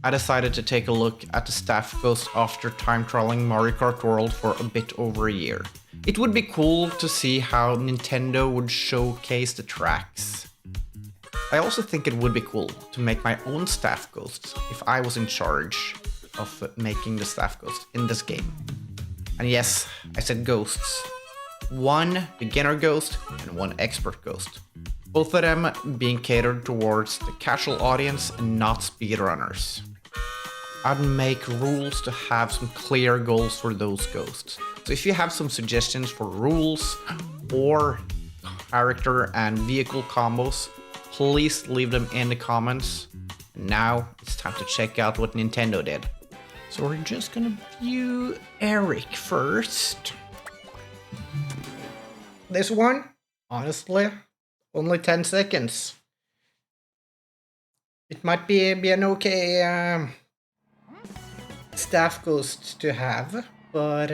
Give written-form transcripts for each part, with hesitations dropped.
I decided to take a look at the staff ghost after time trialing Mario Kart World for a bit over a year. It would be cool to see how Nintendo would showcase the tracks. I also think it would be cool to make my own staff ghosts if I was in charge of making the staff ghost in this game. And yes, I said ghosts. One beginner ghost and one expert ghost. Both of them being catered towards the casual audience and not speedrunners. I'd make rules to have some clear goals for those ghosts. So if you have some suggestions for rules or character and vehicle combos, please leave them in the comments. And now it's time to check out what Nintendo did. So we're just gonna view Eric first. This one, honestly, only 10 seconds. It might be an okay staff ghost to have, but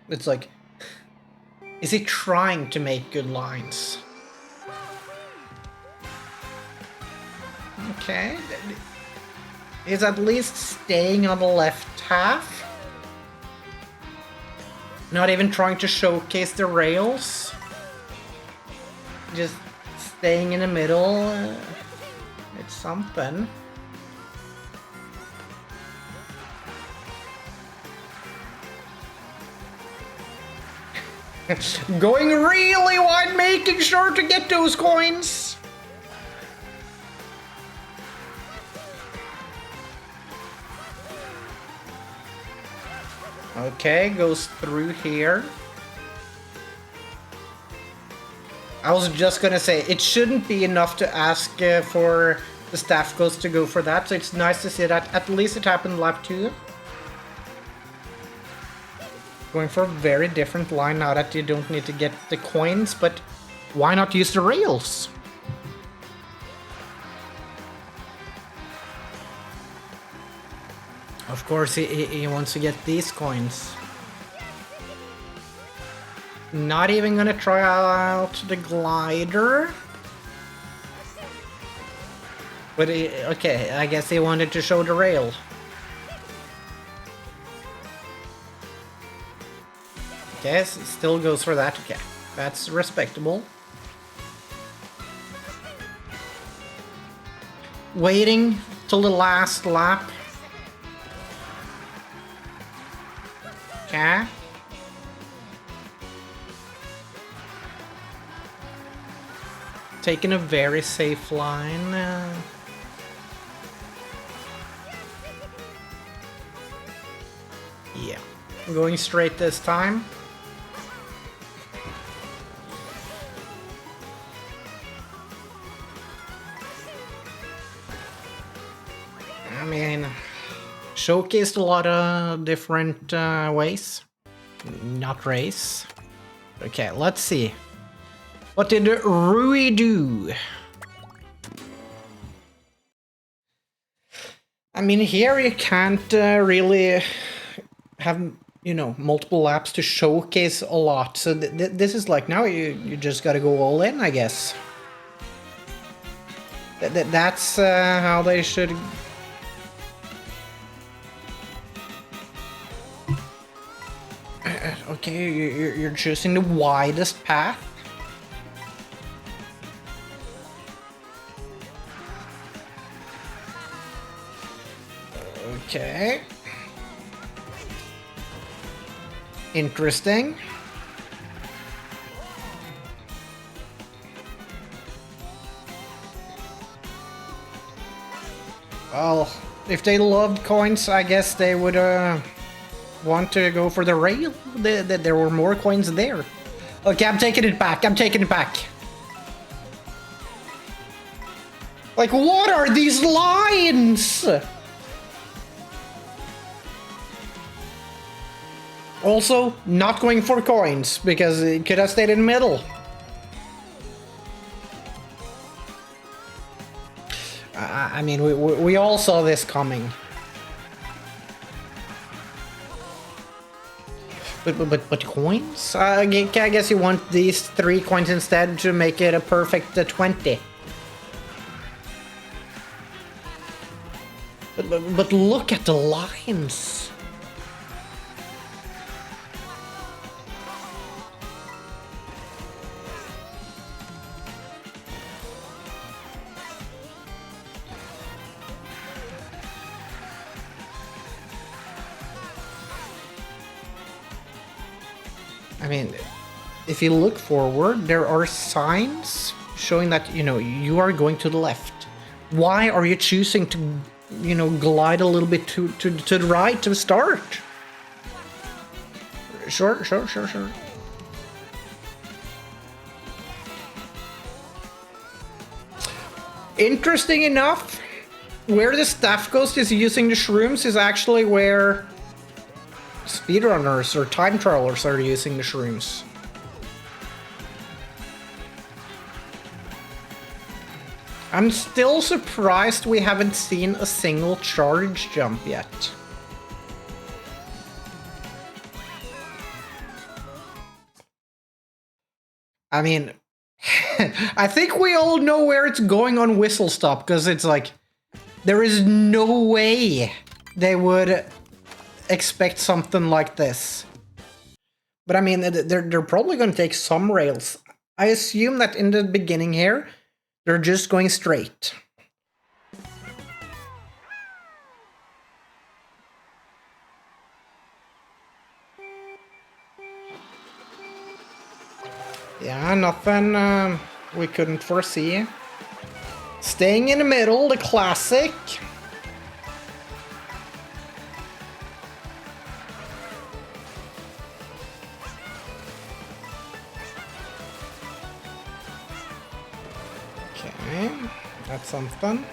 it's like, is he trying to make good lines? Okay, he's at least staying on the left half. Not even trying to showcase the rails. Just staying in the middle. It's something. Going really wide, making sure to get those coins. Okay, goes through here. I was just gonna say, it shouldn't be enough to ask for the staff ghost to go for that, so it's nice to see that at least it happened lap 2. Going for a very different line now that you don't need to get the coins, but why not use the rails? Of course, he wants to get these coins. Not even gonna try out the glider. But okay, I guess he wanted to show the rail. Okay, so still goes for that. Okay, that's respectable. Waiting till the last lap. Okay. Taking a very safe line. Yeah. Going straight this time. I mean, showcased a lot of different ways. Not race. Okay, let's see. What did Rui do? I mean, here you can't really have, you know, multiple laps to showcase a lot. So this is like, now you just gotta go all in, I guess. That's how they should... Okay, you're choosing the widest path. Okay. Interesting. Well, if they loved coins, I guess they would want to go for the rail. There were more coins there. Okay, I'm taking it back. I'm taking it back. Like, what are these lines? Also, not going for coins, because it could have stayed in the middle. I mean, we all saw this coming. But coins? I guess you want these 3 coins instead to make it a perfect 20. But look at the lines. I mean, if you look forward, there are signs showing that, you know, you are going to the left. Why are you choosing to, you know, glide a little bit to the right to start? Sure. Interesting enough, where the staff ghost is using the shrooms is actually where speedrunners or time travelers are using the shrooms. I'm still surprised we haven't seen a single charge jump yet. I mean, I think we all know where it's going on Whistle Stop, because it's like, there is no way they would expect something like this. But I mean, they're probably going to take some rails. I assume that in the beginning here, they're just going straight. Yeah, nothing we couldn't foresee. Staying in the middle, the classic. Okay, that's something.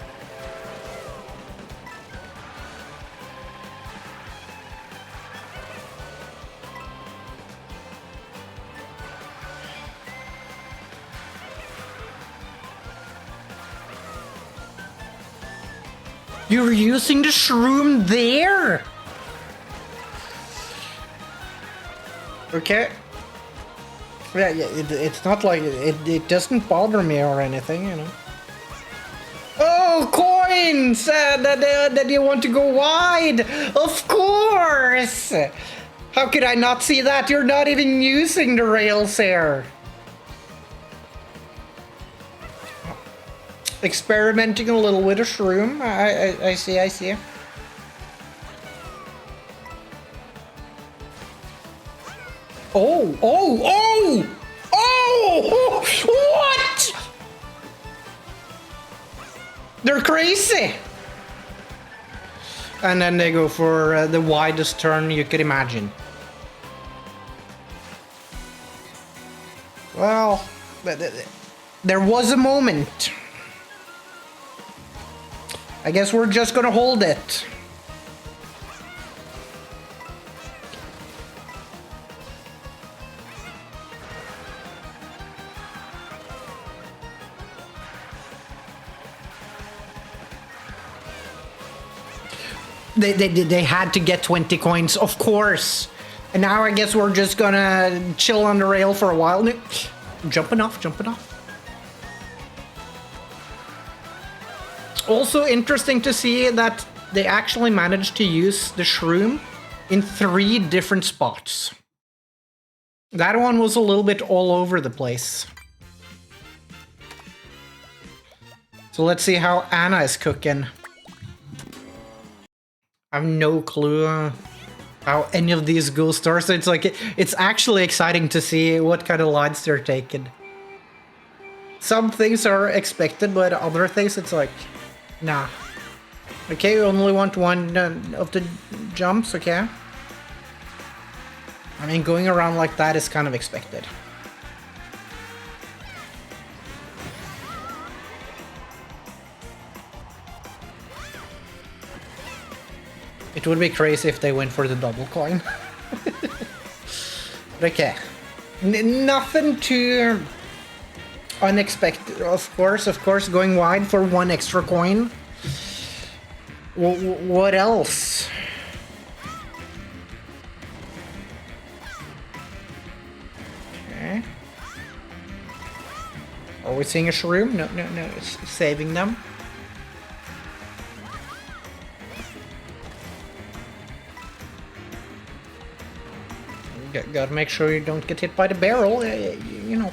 You're using the shroom there? Okay. Yeah, it's not like it doesn't bother me or anything, you know. Oh, coins! That you want to go wide! Of course! How could I not see that? You're not even using the rails here. Experimenting a little with a shroom. I see. Oh! What? They're crazy! And then they go for the widest turn you could imagine. Well, there was a moment. I guess we're just gonna hold it. They had to get 20 coins, of course. And now I guess we're just gonna chill on the rail for a while. Jumping off. Also interesting to see that they actually managed to use the shroom in 3 different spots. That one was a little bit all over the place. So let's see how Anna is cooking. I have no clue how any of these go stars. So it's like, it's actually exciting to see what kind of lines they're taking. Some things are expected, but other things it's like, nah. Okay, we only want one of the jumps, okay? I mean, going around like that is kind of expected. It would be crazy if they went for the double coin. Okay. Nothing too unexpected, of course, going wide for 1 extra coin. What else? Okay. Are we seeing a shroom? No, it's saving them. Gotta make sure you don't get hit by the barrel. You know,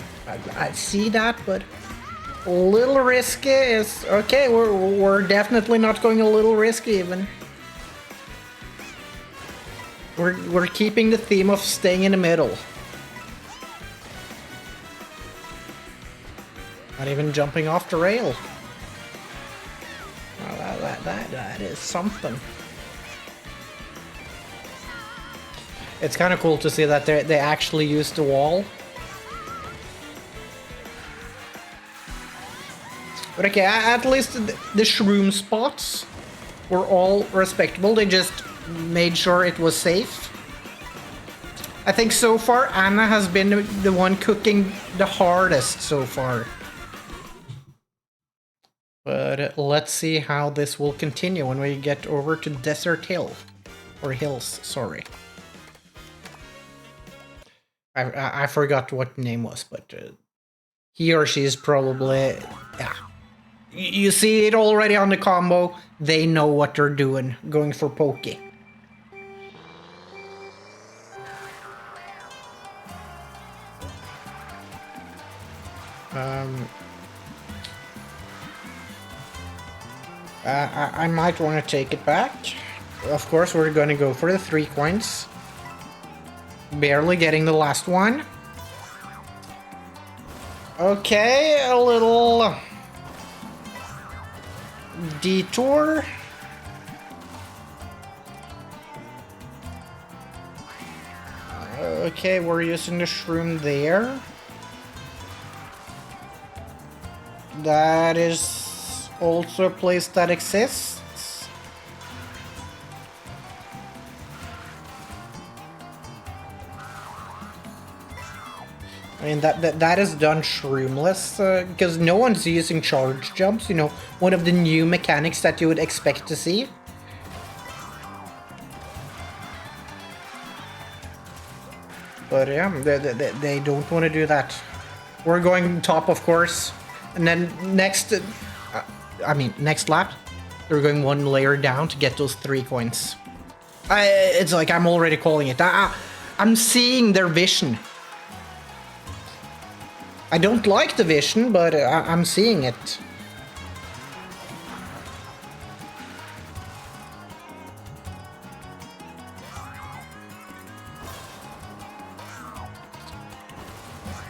I see that, but a little risky is okay. We're definitely not going a little risky even. We're keeping the theme of staying in the middle. Not even jumping off the rail. Well, that is something. It's kind of cool to see that they actually use the wall. But okay, at least the shroom spots were all respectable. They just made sure it was safe. I think so far Anna has been the one cooking the hardest so far. But let's see how this will continue when we get over to Desert Hill. Or Hills, sorry. I forgot what the name was, but he or she is probably... yeah. You see it already on the combo. They know what they're doing, going for Pokey. I might want to take it back. Of course, we're going to go for the 3 coins. Barely getting the last one. Okay, a little detour. Okay, we're using the shroom there. That is also a place that exists. I mean, that is done shroomless, because no one's using charge jumps, you know, one of the new mechanics that you would expect to see. But yeah, they don't want to do that. We're going top, of course, and then next lap, we're going 1 layer down to get those 3 coins. It's like I'm already calling it. I'm seeing their vision. I don't like the vision, but I'm seeing it.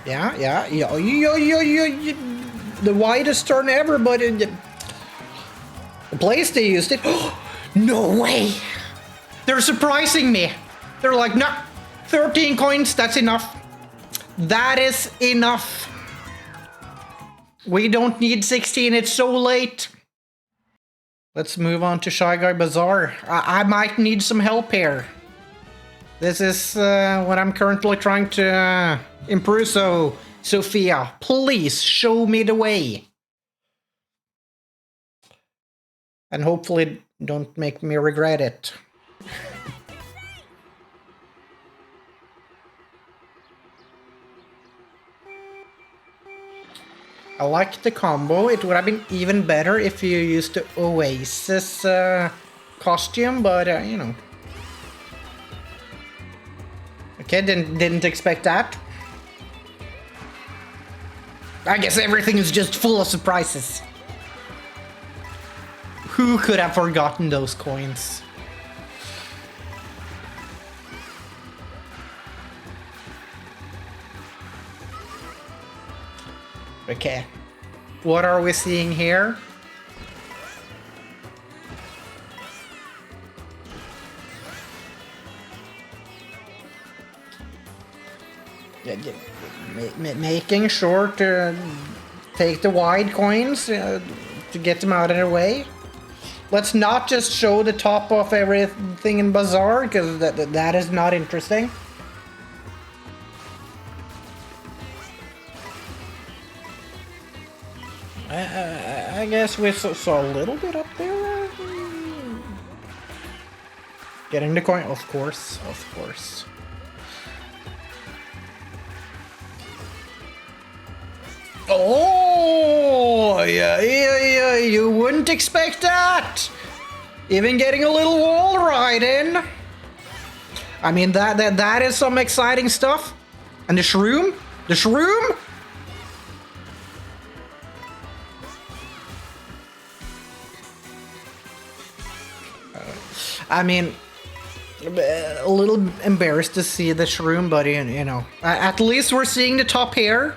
Yeah. The widest turn ever, but the place they used it. No way! They're surprising me. They're like, no, 13 coins, that's enough. That is enough. We don't need 16, it's so late. Let's move on to Shy Guy Bazaar. I might need some help here. This is what I'm currently trying to improve, so Sophia, please show me the way. And hopefully don't make me regret it. I like the combo. It would have been even better if you used the Oasis costume, but you know. Okay, didn't expect that. I guess everything is just full of surprises. Who could have forgotten those coins? Okay, what are we seeing here? Making sure to take the wide coins to get them out of the way. Let's not just show the top of everything in Bazaar, because that is not interesting. I guess we saw a little bit up there. Getting the coin, of course. Oh, yeah, you wouldn't expect that. Even getting a little wall ride in. I mean, that is some exciting stuff. And the shroom? The shroom? I mean, a little embarrassed to see the shroom, but you know, at least we're seeing the top here.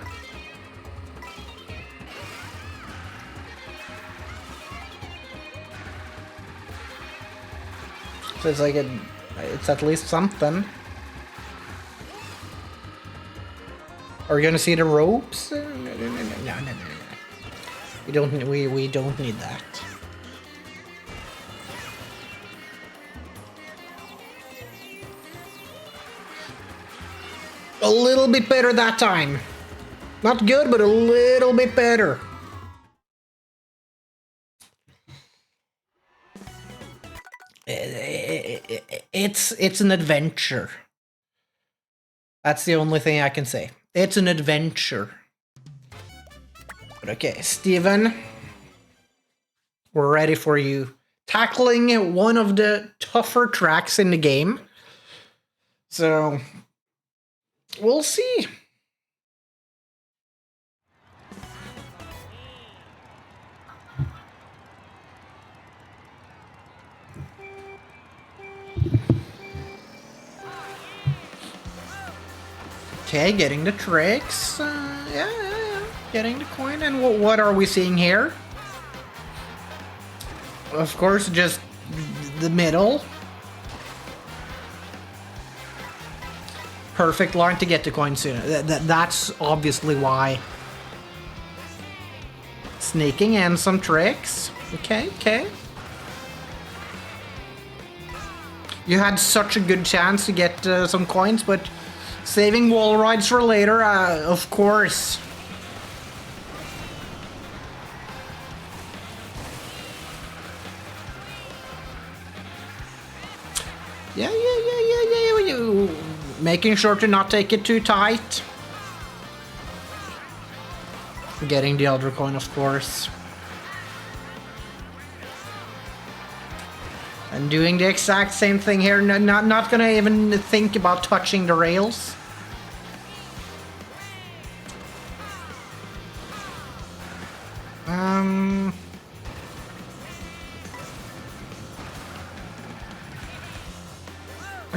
So it's like it's at least something. Are we gonna see the ropes? No. We don't need that. A little bit better that time. Not good, but a little bit better. It's an adventure. That's the only thing I can say. It's an adventure. But okay, Steven. We're ready for you. Tackling one of the tougher tracks in the game. So, we'll see. Okay, getting the tricks. Yeah. Getting the coin. And what are we seeing here? Of course, just the middle. Perfect line to get the coin sooner. That's obviously why. Sneaking in some tricks. Okay. You had such a good chance to get some coins, but saving wall rides for later, of course. Yeah. Making sure to not take it too tight. Getting the other coin, of course. And doing the exact same thing here. Not gonna even think about touching the rails.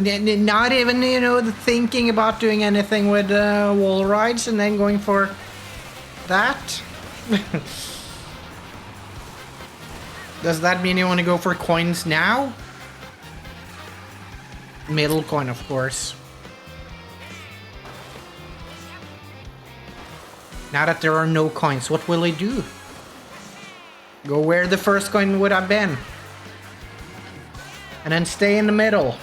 Not even, you know, thinking about doing anything with wall rides and then going for that. Does that mean you want to go for coins now? Middle coin, of course. Now that there are no coins, what will he do? Go where the first coin would have been. And then stay in the middle.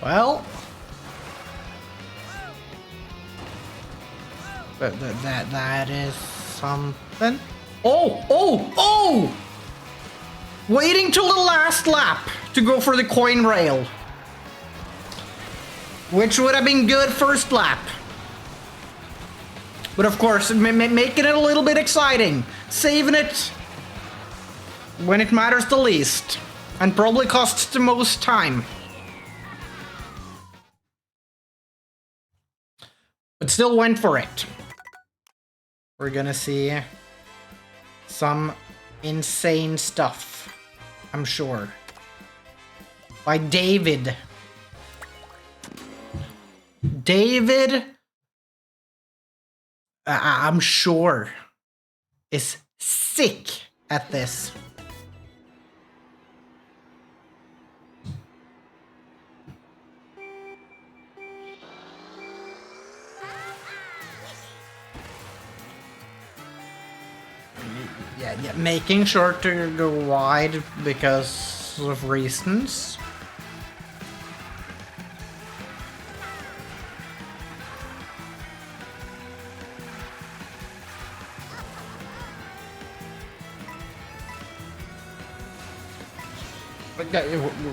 Well, that is something. Oh! Waiting till the last lap to go for the coin rail, which would have been good first lap. But of course, making it a little bit exciting, saving it when it matters the least, and probably costs the most time. But still went for it. We're gonna see some insane stuff, I'm sure. By David. David, I'm sure, is sick at this. Yeah, making sure to go wide because of reasons.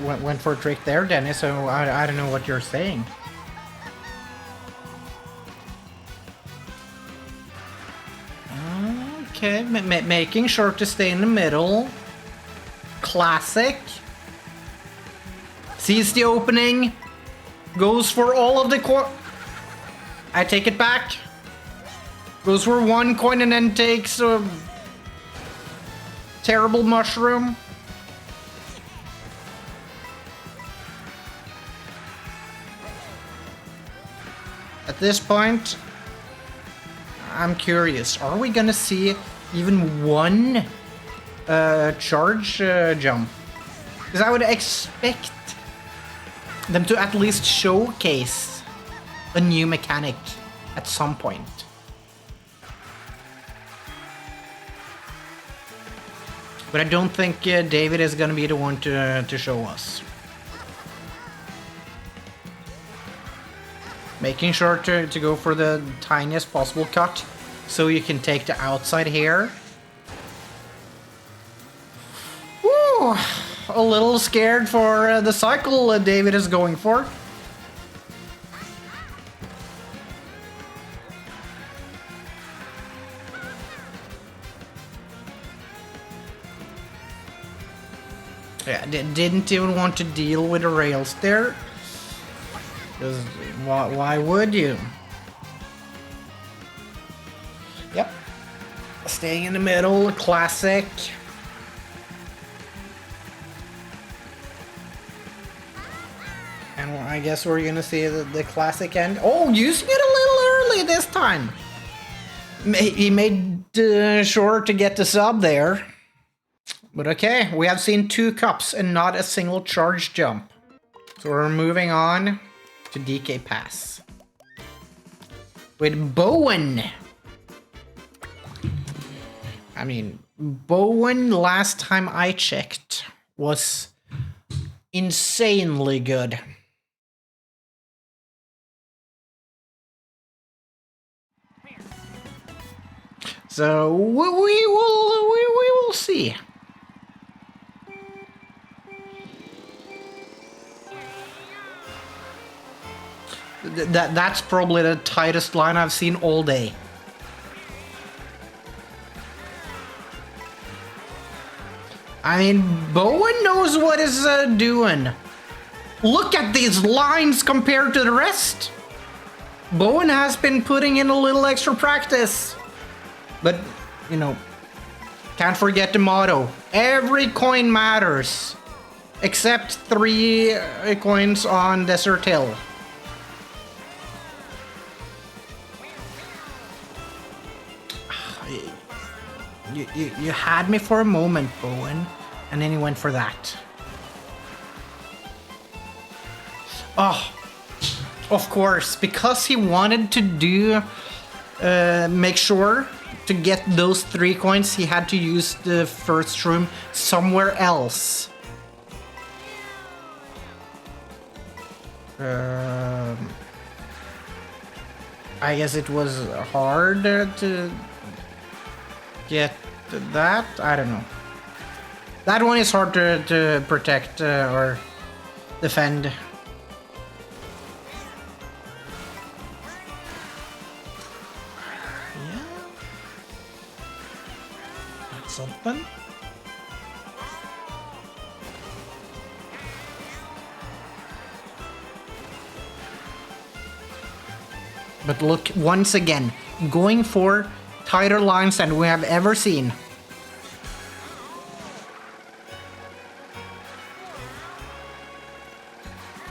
Went for a trick there, Dennis, so I don't know what you're saying. Okay, making sure to stay in the middle. Classic. Sees the opening. Goes for all of the coin. I take it back. Goes for one coin and then takes a terrible mushroom. At this point, I'm curious. Are we gonna see even one charge jump? Because I would expect them to at least showcase a new mechanic at some point. But I don't think David is gonna be the one to show us. Making sure to go for the tiniest possible cut so you can take the outside here. Ooh, a little scared for the cycle David is going for. Yeah, didn't even want to deal with the rails there. Because why would you? Yep. Staying in the middle, classic. And I guess we're gonna see the classic end. Oh, using it a little early this time. He made sure to get the sub there. But okay, we have seen 2 cups and not a single charge jump. So we're moving on to DK Pass. With Bowen. I mean, Bowen, last time I checked, was insanely good. So we will see. That's probably the tightest line I've seen all day. I mean, Bowen knows what he's doing. Look at these lines compared to the rest. Bowen has been putting in a little extra practice. But, you know, can't forget the motto. Every coin matters. Except 3 coins on Desert Hill. You had me for a moment, Bowen, and then you went for that. Oh, of course, because he wanted to do, make sure to get those 3 coins, he had to use the first room somewhere else. I guess it was hard to get that. I don't know. That one is hard to protect or defend. Yeah, that's something. But look, once again, going for tighter lines than we have ever seen.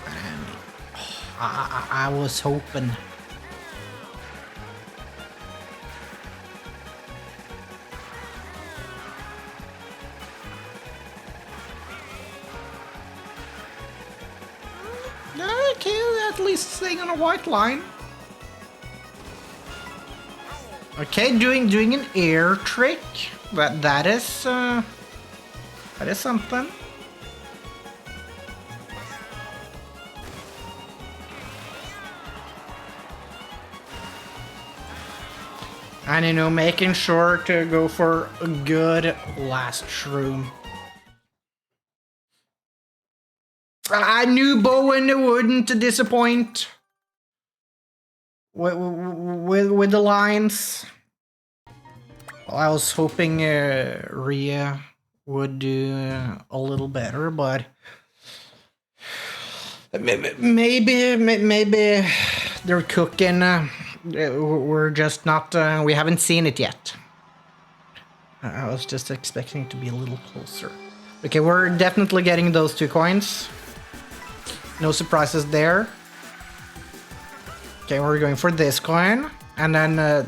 And, I was hoping. Okay, at least staying on a white line. Okay, doing an air trick, but that is something. And you know, making sure to go for a good last shroom. I knew Bowen wouldn't disappoint with the lines. I was hoping Rhea would do a little better, but maybe they're cooking. We're just not. We haven't seen it yet. I was just expecting it to be a little closer. Okay, we're definitely getting those 2 coins. No surprises there. Okay, we're going for this coin, and then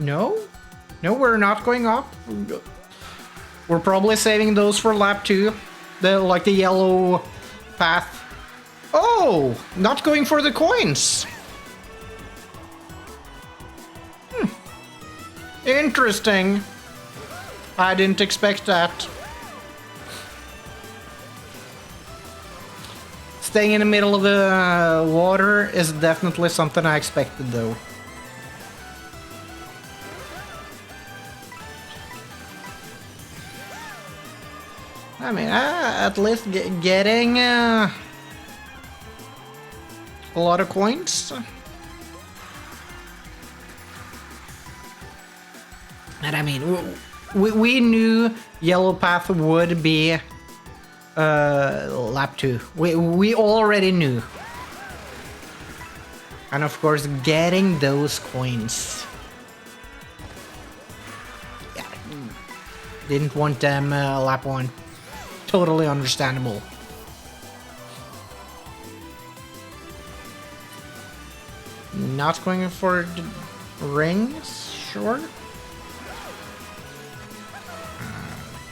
no, we're not going up. We're probably saving those for lap 2, the yellow path. Oh, not going for the coins. Interesting. I didn't expect that. Staying in the middle of the water is definitely something I expected, though. I mean, at least getting a lot of coins. And I mean, we knew Yellow Path would be lap 2. We already knew. And of course, getting those coins. Yeah. Didn't want them lap 1. Totally understandable. Not going for the rings, sure.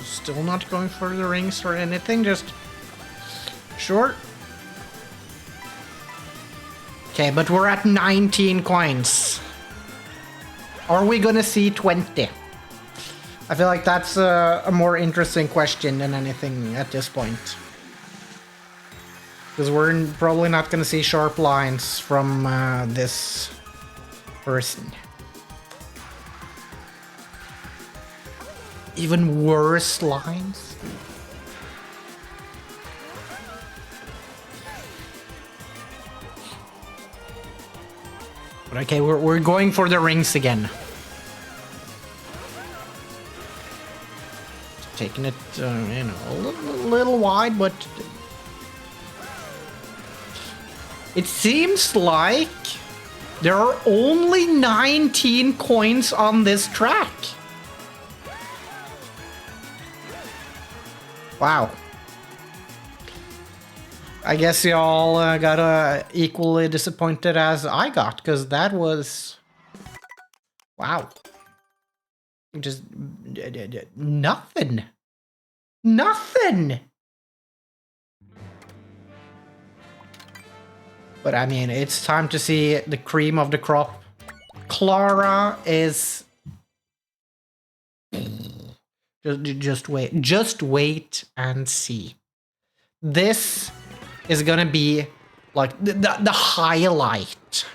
Still not going for the rings or anything, just sure. Okay, but we're at 19 coins. Are we gonna see 20? I feel like that's a more interesting question than anything at this point. Because we're probably not gonna see sharp lines from this person. Even worse lines? But okay, we're going for the rings again. Taking it, you know, a little wide, but it seems like there are only 19 coins on this track. Wow. I guess y'all got equally disappointed as I got, because that was... Wow. Just... nothing. Nothing! But I mean, it's time to see the cream of the crop. Clara is... Just wait. Just wait and see. This is gonna be like the highlight.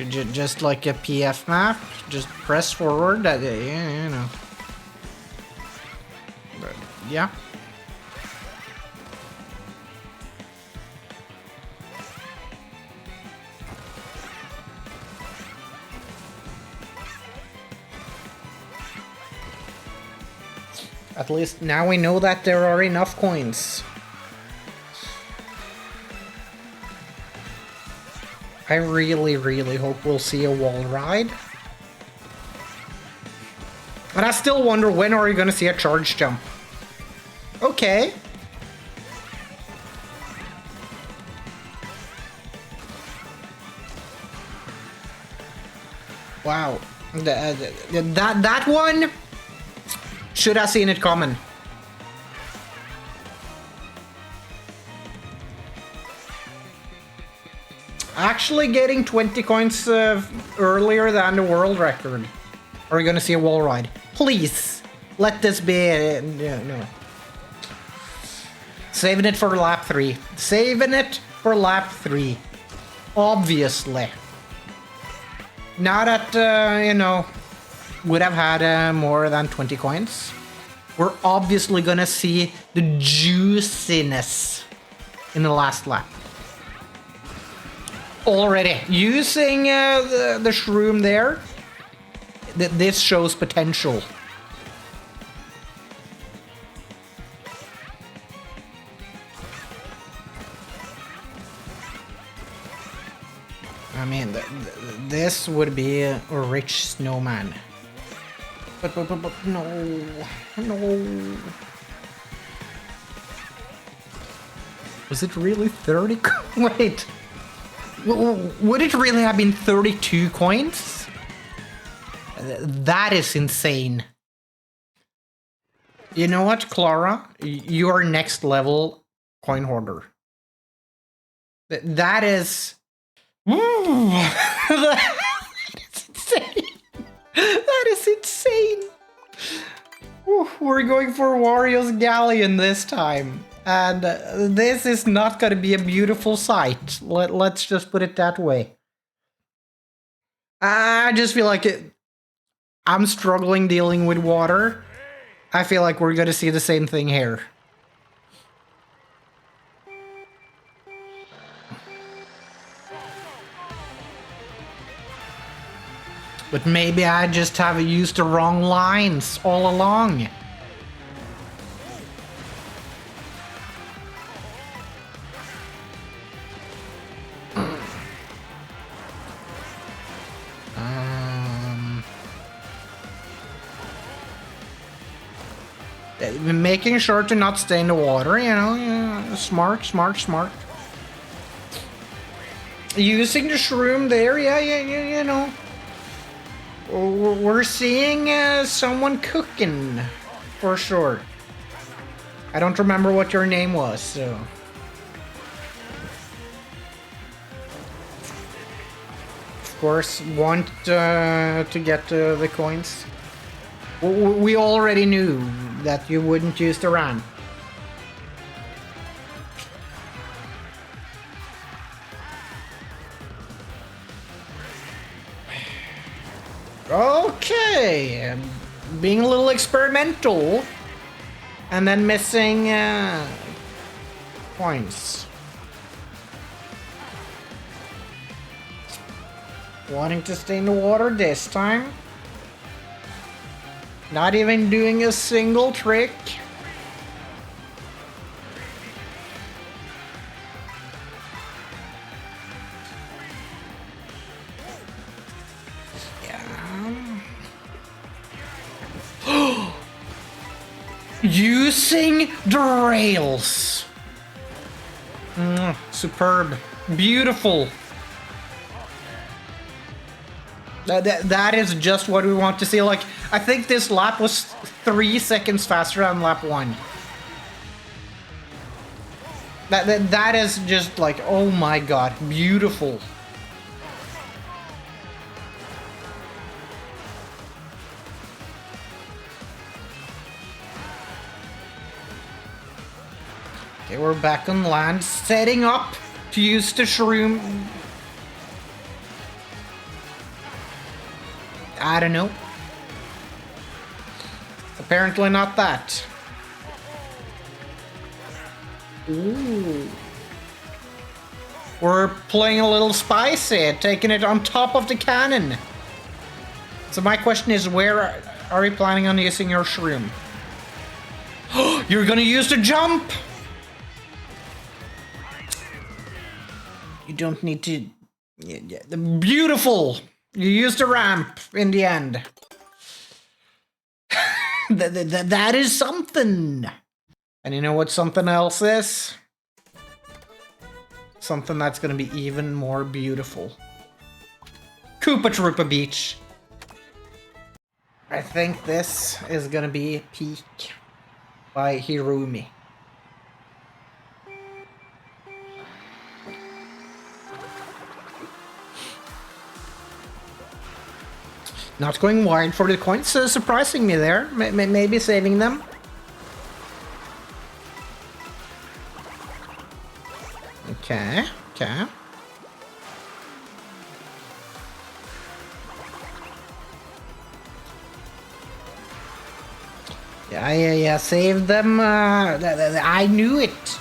Just like a PF map, just press forward. That you know. But, yeah. At least now we know that there are enough coins. I really, really hope we'll see a wall ride. But I still wonder, when are you gonna see a charge jump? Okay. Wow. That one... should have seen it coming. Actually getting 20 coins earlier than the world record. Are we gonna see a wall ride? Please, let this be... no. Saving it for lap 3. Saving it for lap 3. Obviously. Now that, you know, would have had more than 20 coins. We're obviously gonna see the juiciness in the last lap. Already using the shroom there, this shows potential. I mean, this would be a rich snowman. But no, no. Was it really 30? Wait. Would it really have been 32 coins? That is insane. You know what, Clara? You are next level coin hoarder. That is... that is insane. That is insane. We're going for Wario's Galleon this time. And this is not going to be a beautiful sight. Let's just put it that way. I just feel like I'm struggling dealing with water. I feel like we're going to see the same thing here. But maybe I just have used the wrong lines all along. Making sure to not stay in the water, you know, smart. Using the shroom there, yeah, you know. We're seeing someone cooking, for sure. I don't remember what your name was, so... Of course, want to get the coins. We already knew that you wouldn't use the ramp. Okay, being a little experimental, and then missing points. Wanting to stay in the water this time. Not even doing a single trick. Using the rails. Superb. Beautiful. That is just what we want to see. Like, I think this lap was 3 seconds faster than lap 1. That is just like, oh my god, beautiful. Okay, we're back on land, setting up to use the shroom. I don't know. Apparently not that. Ooh. We're playing a little spicy, taking it on top of the cannon. So my question is, where are you planning on using your shroom? You're gonna use the jump! You don't need to... Beautiful! You used the ramp in the end. That is something. And you know what something else is? Something that's gonna be even more beautiful. Koopa Troopa Beach. I think this is gonna be Peak by Hirumi. Not going wide for the coins, surprising me there. Maybe saving them. Okay, okay. Yeah, save them. I knew it.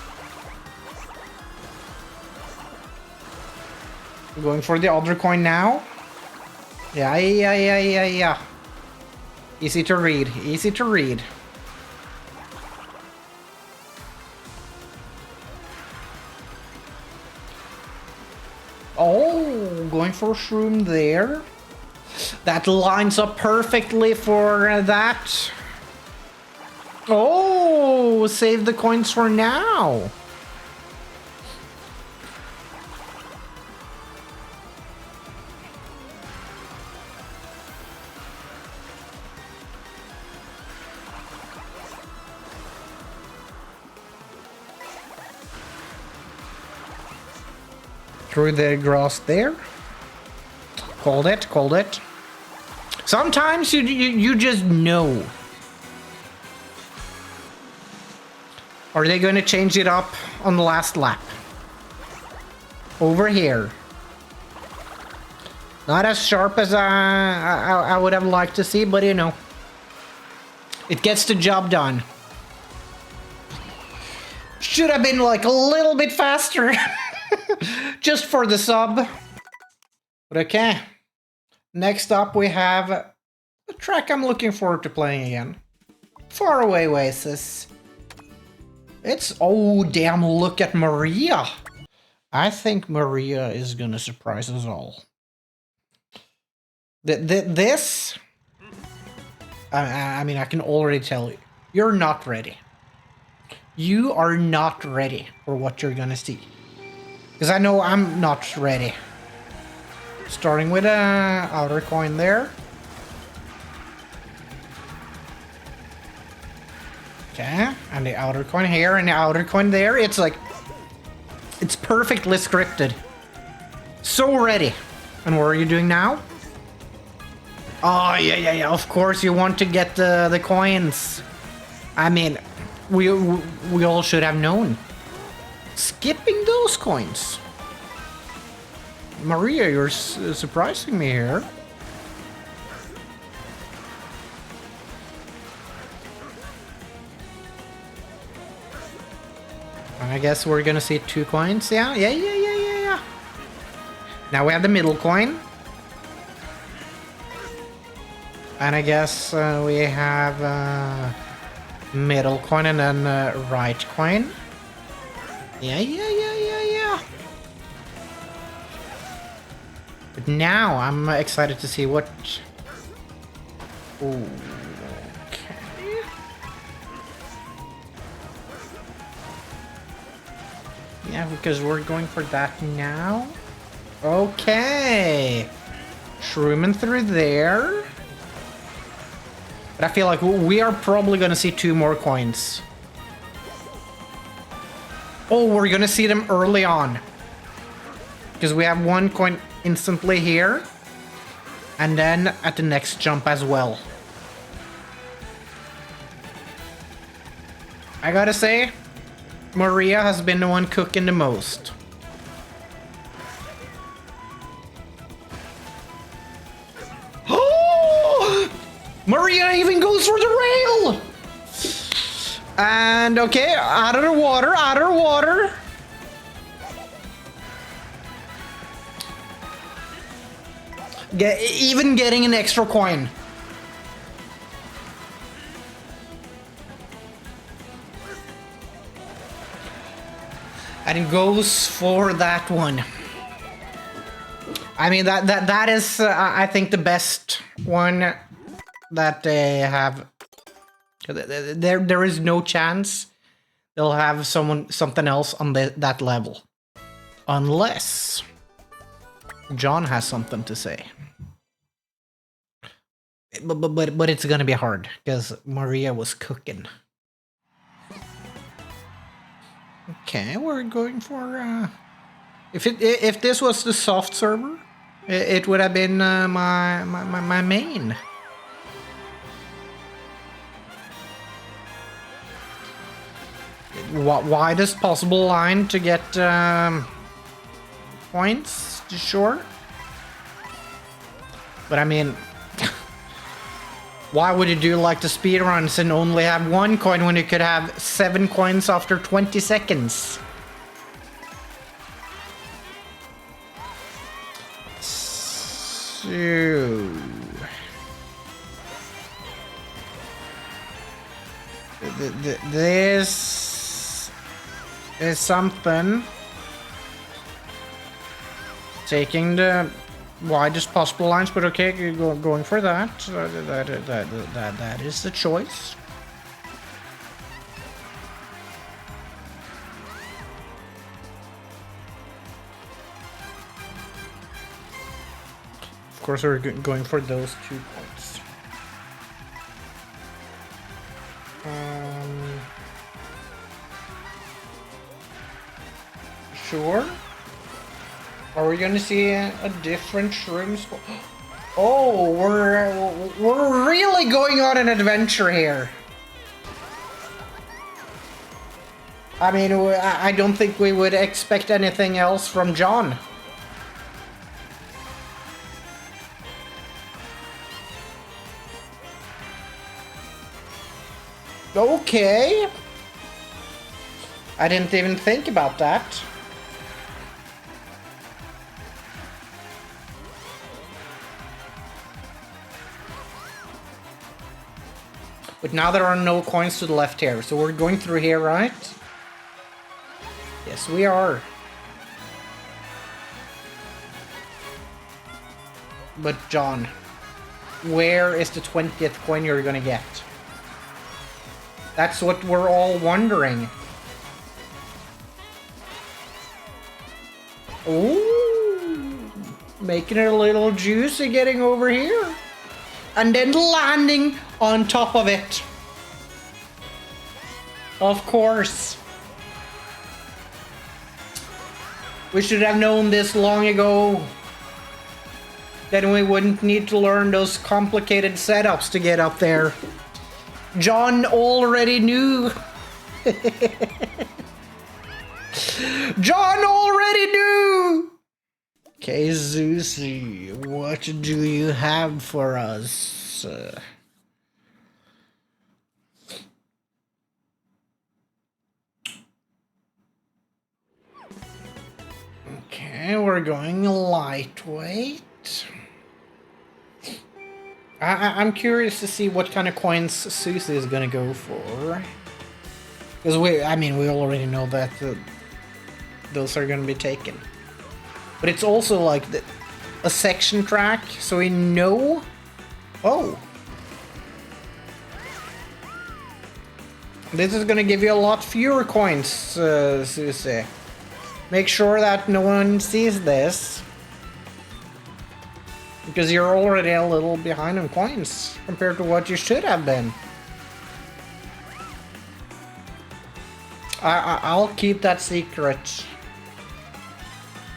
Going for the other coin now. Yeah. Easy to read, easy to read. Oh, going for a shroom there. That lines up perfectly for that. Oh, save the coins for now. Through the grass there. Called it. Sometimes you just know. Are they going to change it up on the last lap? Over here. Not as sharp as I would have liked to see, but you know. It gets the job done. Should have been like a little bit faster. Just for the sub. But okay. Next up we have a track I'm looking forward to playing again. Faraway Oasis. It's... oh damn, look at Maria. I think Maria is gonna surprise us all. This... I mean, I can already tell you. You're not ready. You are not ready for what you're gonna see. Because I know I'm not ready. Starting with a outer coin there. Okay, and the outer coin here and the outer coin there. It's like... it's perfectly scripted. So ready. And what are you doing now? Oh, yeah. Of course you want to get the coins. I mean, we all should have known. Skipping those coins. Maria, you're surprising me here. I guess we're gonna see 2 coins. Yeah. Now we have the middle coin. And I guess we have middle coin and then right coin. Yeah. But now I'm excited to see what... ooh, okay. Yeah, because we're going for that now. Okay. Shrooming through there. But I feel like we are probably gonna see 2 more coins. Oh, we're gonna see them early on. Because we have 1 coin instantly here. And then at the next jump as well. I gotta say, Maria has been the one cooking the most. Oh! Maria even goes for the rail! And okay, out of the water. Even getting an extra coin. And it goes for that one. I mean, that is, I think, the best one that they have. There is no chance they'll have something else on that level. Unless John has something to say. But it's gonna be hard, because Maria was cooking. Okay, we're going for... if this was the soft server, it would have been my main. Widest possible line to get points, sure. But I mean, Why would you do like the speedruns and only have 1 coin when you could have 7 coins after 20 seconds? So... This is something. Taking the widest possible lines, but okay, going for that. That is the choice. Of course, we're going for those 2 points. Sure. Are we gonna see a different shroom spot? Oh, we're really going on an adventure here. I mean, I don't think we would expect anything else from John. Okay. I didn't even think about that. But now there are no coins to the left here, so we're going through here, right? Yes, we are. But John, where is the 20th coin you're gonna get? That's what we're all wondering. Ooh, making it a little juicy getting over here. And then landing on top of it. Of course. We should have known this long ago. Then we wouldn't need to learn those complicated setups to get up there. John already knew. John already knew! Okay, Zeusy, what do you have for us? Okay, we're going lightweight. I'm curious to see what kind of coins Susie is gonna go for. Because we already know that those are gonna be taken. But it's also like a section track, so we know. Oh, this is gonna give you a lot fewer coins, Susie. Make sure that no one sees this. Because you're already a little behind on coins compared to what you should have been. I'll keep that secret.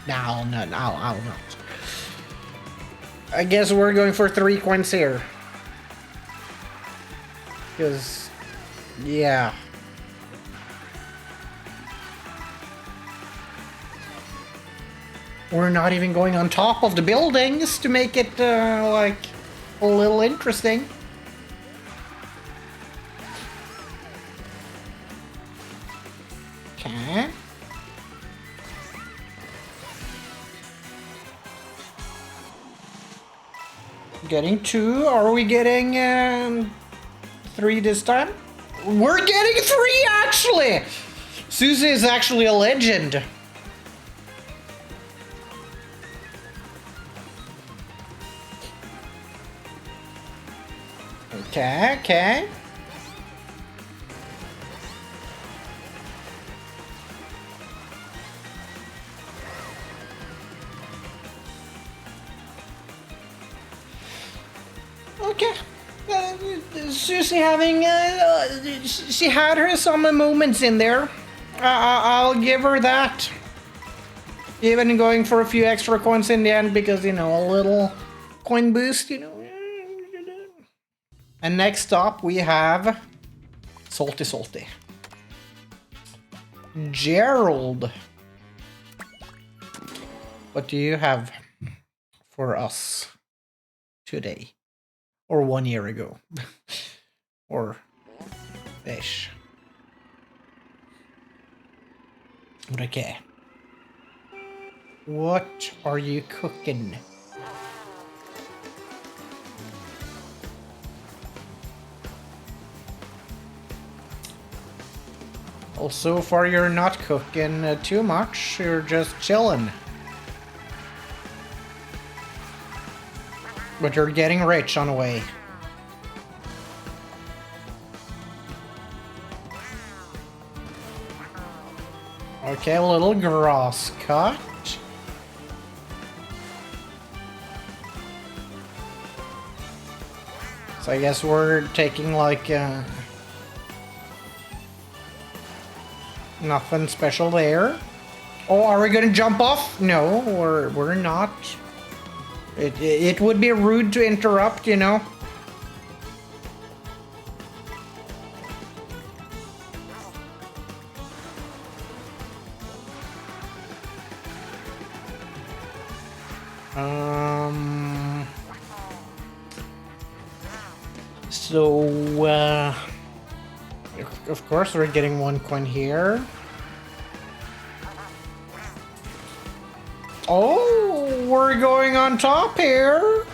No, I'll not. I guess we're going for 3 coins here. Because, yeah. We're not even going on top of the buildings to make it, like, a little interesting. Okay. Getting 2. Are we getting 3 this time? We're getting 3 actually! Susie is actually a legend. Okay, okay. Okay. Susie having, she had her some moments in there. I'll give her that. Even going for a few extra coins in the end because, you know, a little coin boost, you know. And next up we have Salty. Gerald. What do you have for us today? Or 1 year ago. Or ish. But okay. What are you cooking? Well, so far you're not cooking too much, you're just chilling. But you're getting rich on the way. Okay, a little grass cut. So I guess we're taking like nothing special there. Oh, are we gonna jump off? No, we're not. It would be rude to interrupt, you know. So, of course we're getting 1 coin here. Oh, we're going on top here.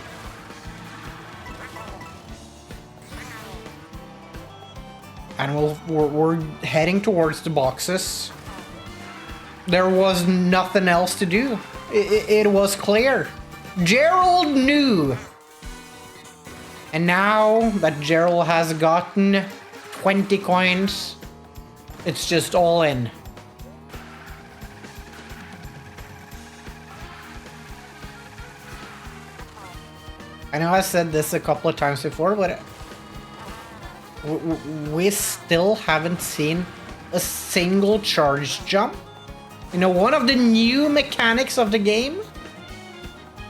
And we're heading towards the boxes. There was nothing else to do. It was clear. Gerald knew. And now that Gerald has gotten 20 coins, it's just all in. I know I said this a couple of times before, but we still haven't seen a single charge jump. You know, one of the new mechanics of the game,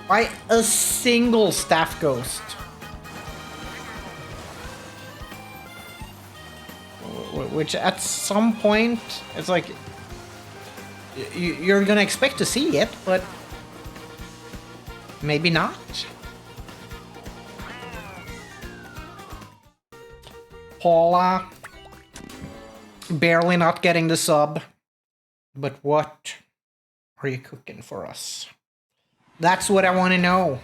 by a single staff ghost. Which at some point, it's like, you're gonna expect to see it, but maybe not. Paula, barely not getting the sub, but what are you cooking for us? That's what I want to know.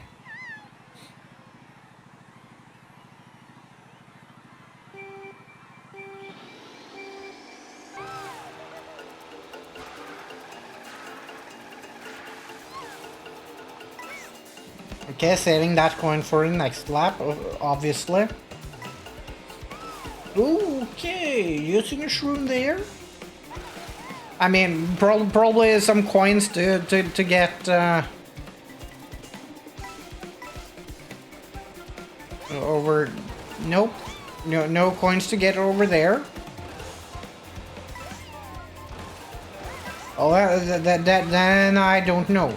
Okay, saving that coin for the next lap, obviously. Okay, using a shroom there. I mean, probably some coins to get over. Nope, no coins to get over there. Oh, then I don't know.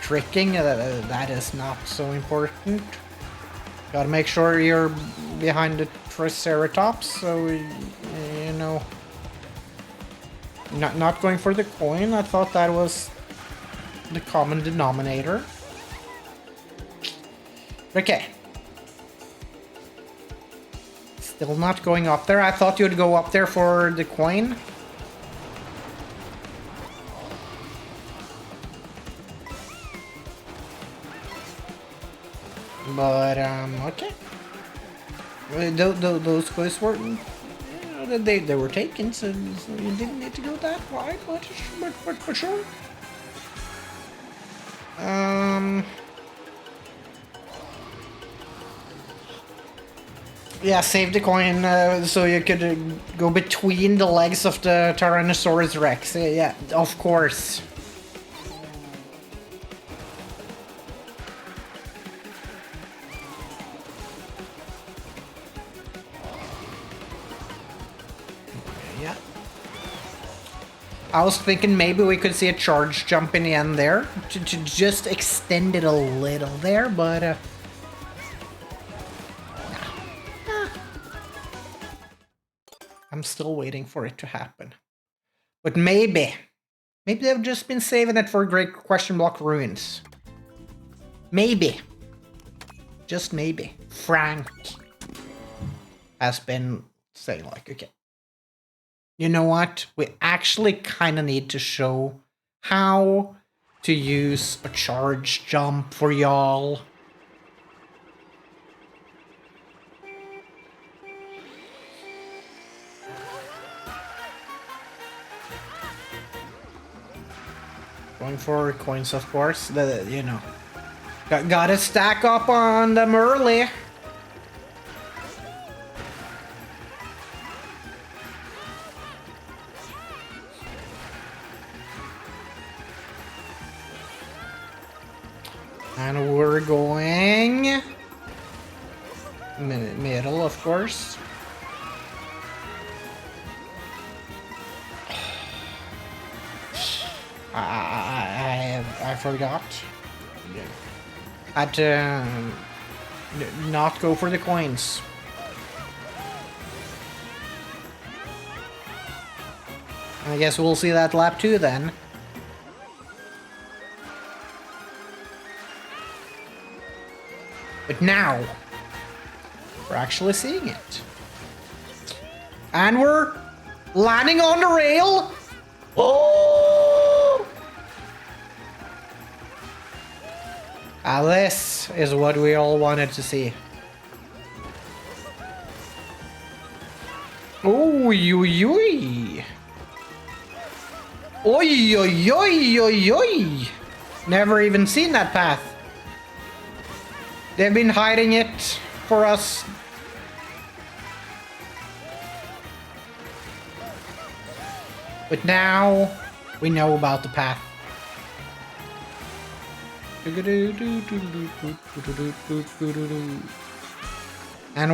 Tricking, that is not so important. Gotta make sure you're behind the Triceratops, so you know. Not going for the coin. I thought that was the common denominator. Okay. Still not going up there. I thought you'd go up there for the coin. But, okay. Those quests were, you know, they were taken, so you didn't need to go that wide, but for sure. Yeah, save the coin so you could go between the legs of the Tyrannosaurus Rex. Yeah, of course. Yeah. I was thinking maybe we could see a charge jump in the end there to just extend it a little there, but I'm still waiting for it to happen. But maybe Maybe they've just been saving it for Great Question Block Ruins. Maybe. Just maybe. Frank has been saying like, okay, you know what? We actually kind of need to show how to use a charge jump for y'all. Going for coins, of course. You know, gotta stack up on them early. And we're going middle, of course. I forgot. Had to not go for the coins. I guess we'll see that lap 2 then. But now, we're actually seeing it. And we're landing on the rail. Oh! This is what we all wanted to see. Oh, oi, oi. Oi, oi, oi, oi, oi. Never even seen that path. They've been hiding it for us. But now we know about the path. And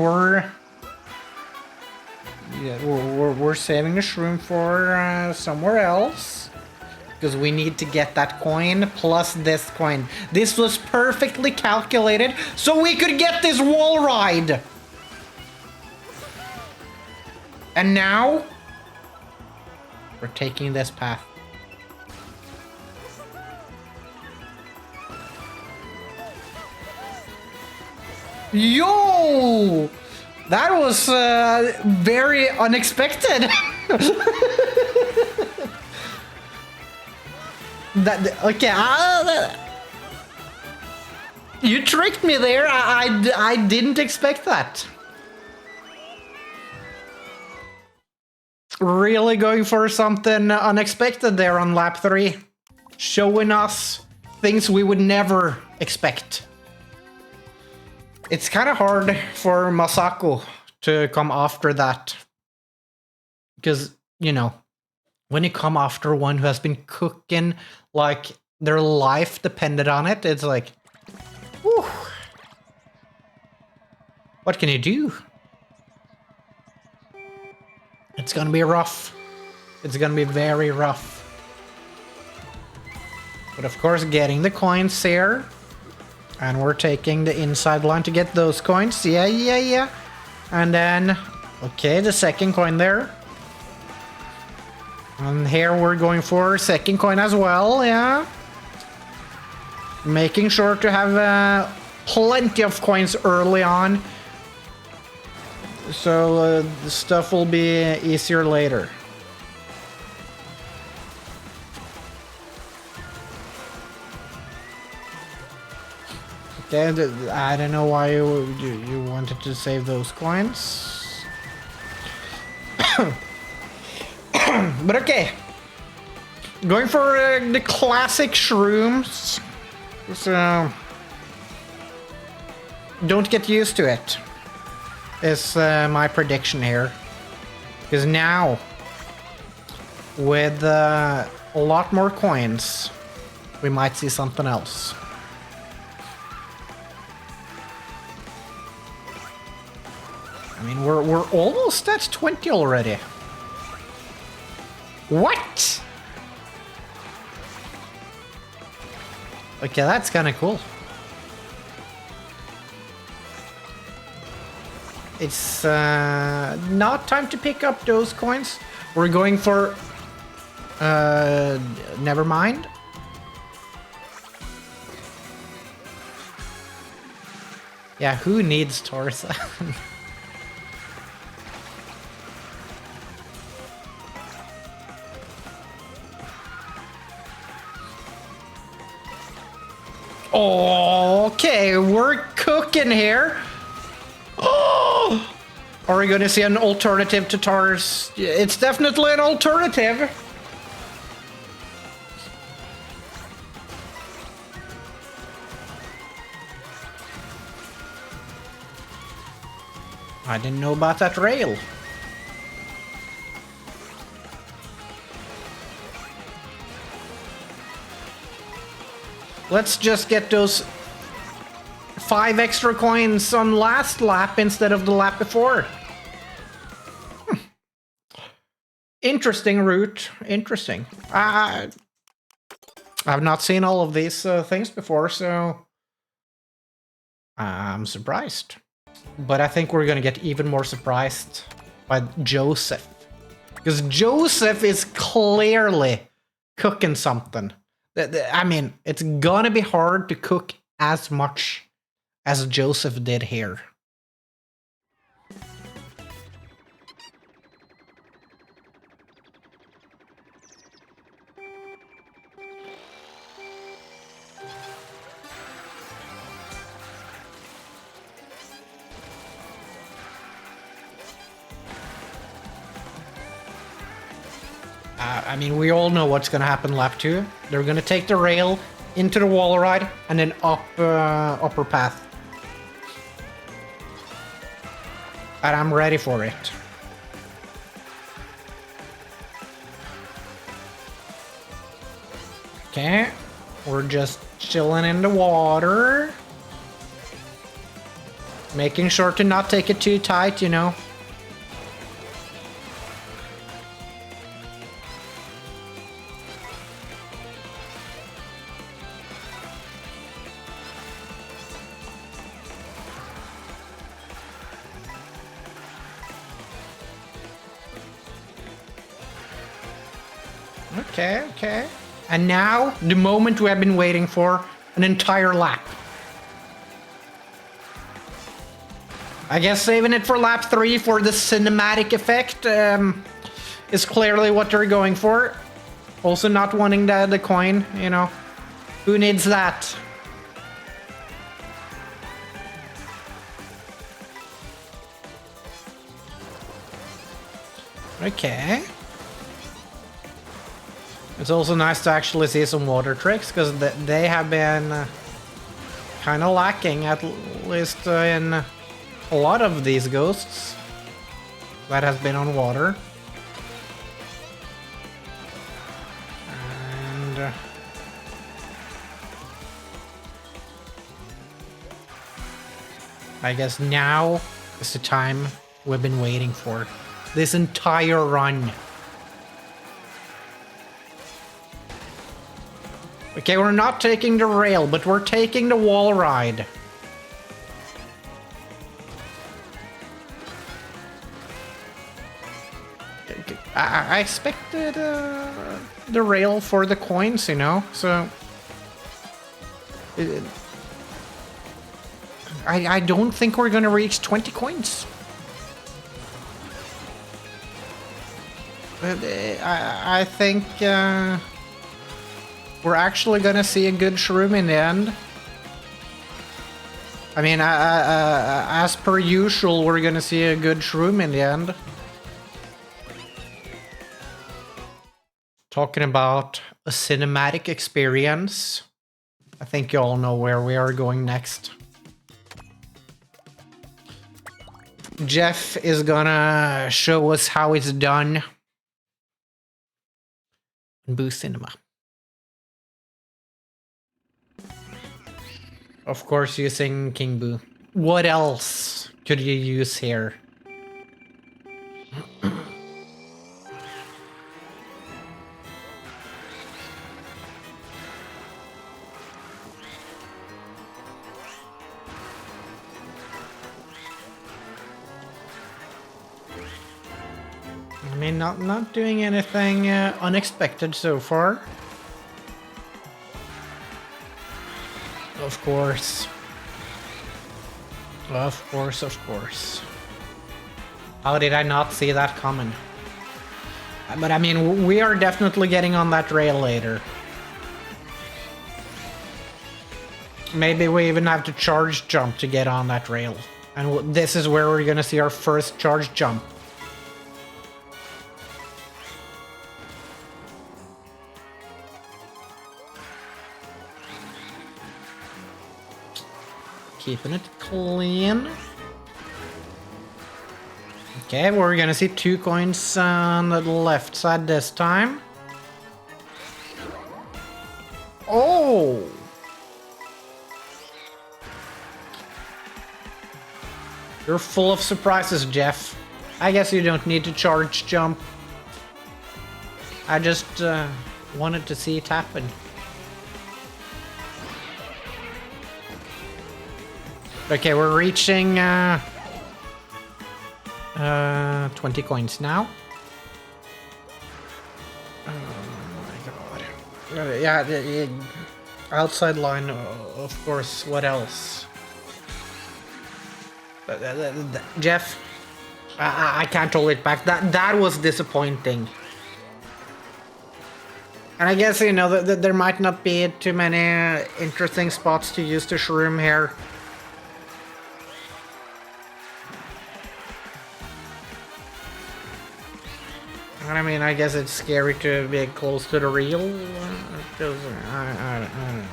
we're saving the shroom for somewhere else. Because we need to get that coin plus this coin. This was perfectly calculated so we could get this wall ride. And now we're taking this path. Yo! That was very unexpected. Okay, you tricked me there. I didn't expect that. Really going for something unexpected there on lap 3. Showing us things we would never expect. It's kind of hard for Masako to come after that. Because, you know, when you come after one who has been cooking, like, their life depended on it, it's like, whew. What can you do? It's gonna be rough. It's gonna be very rough. But of course, getting the coins here. And we're taking the inside line to get those coins. Yeah. And then, okay, the second coin there. And here we're going for second coin as well, yeah. Making sure to have plenty of coins early on. So the stuff will be easier later. Okay, I don't know why you wanted to save those coins. But okay. Going for the classic shrooms. So don't get used to it. Is my prediction here. Because now, with a lot more coins, we might see something else. I mean, we're almost at 20 already. What? Okay, that's kind of cool. It's not time to pick up those coins. We're going for Never mind. Yeah, who needs Tarzan? Okay, we're cooking here. Oh! Are we gonna see an alternative to Tars? It's definitely an alternative. I didn't know about that rail. Let's just get those 5 extra coins on last lap instead of the lap before. Interesting route. Interesting. I've not seen all of these things before, so I'm surprised. But I think we're gonna get even more surprised by Joseph. Because Joseph is clearly cooking something. I mean, it's gonna be hard to cook as much as Joseph did here. I mean, we all know what's gonna happen lap 2. They're gonna take the rail into the wall ride and then up upper path. And I'm ready for it. Okay, we're just chilling in the water. Making sure to not take it too tight, you know. Okay. And now, the moment we have been waiting for, an entire lap. I guess saving it for lap 3 for the cinematic effect is clearly what they're going for. Also not wanting the coin, you know. Who needs that? Okay. It's also nice to actually see some water tricks, because they have been kind of lacking, at least in a lot of these ghosts that has been on water. And I guess now is the time we've been waiting for. This entire run. Okay, we're not taking the rail, but we're taking the wall ride. I expected the rail for the coins, you know, so... I don't think we're gonna reach 20 coins. But I think... we're actually gonna see a good shroom in the end. I mean, as per usual, we're gonna see a good shroom in the end. Talking about a cinematic experience, I think you all know where we are going next. Jeff is gonna show us how it's done in Boo Cinema. Of course, using King Boo. What else could you use here? mean, not doing anything unexpected so far. Of course. Of course, of course. How did I not see that coming? But I mean, we are definitely getting on that rail later. Maybe we even have to charge jump to get on that rail. And this is where we're gonna see our first charge jump. Keeping it clean. Okay, we're gonna see 2 coins on the left side this time. Oh! You're full of surprises, Jeff. I guess you don't need to charge jump. I just wanted to see it happen. Okay, we're reaching 20 coins now. Oh my god. Yeah, outside line, of course. What else? Jeff, I can't hold it back. That was disappointing. And I guess, you know, there might not be too many interesting spots to use the shroom here. I mean, I guess it's scary to be close to the reel. I don't know.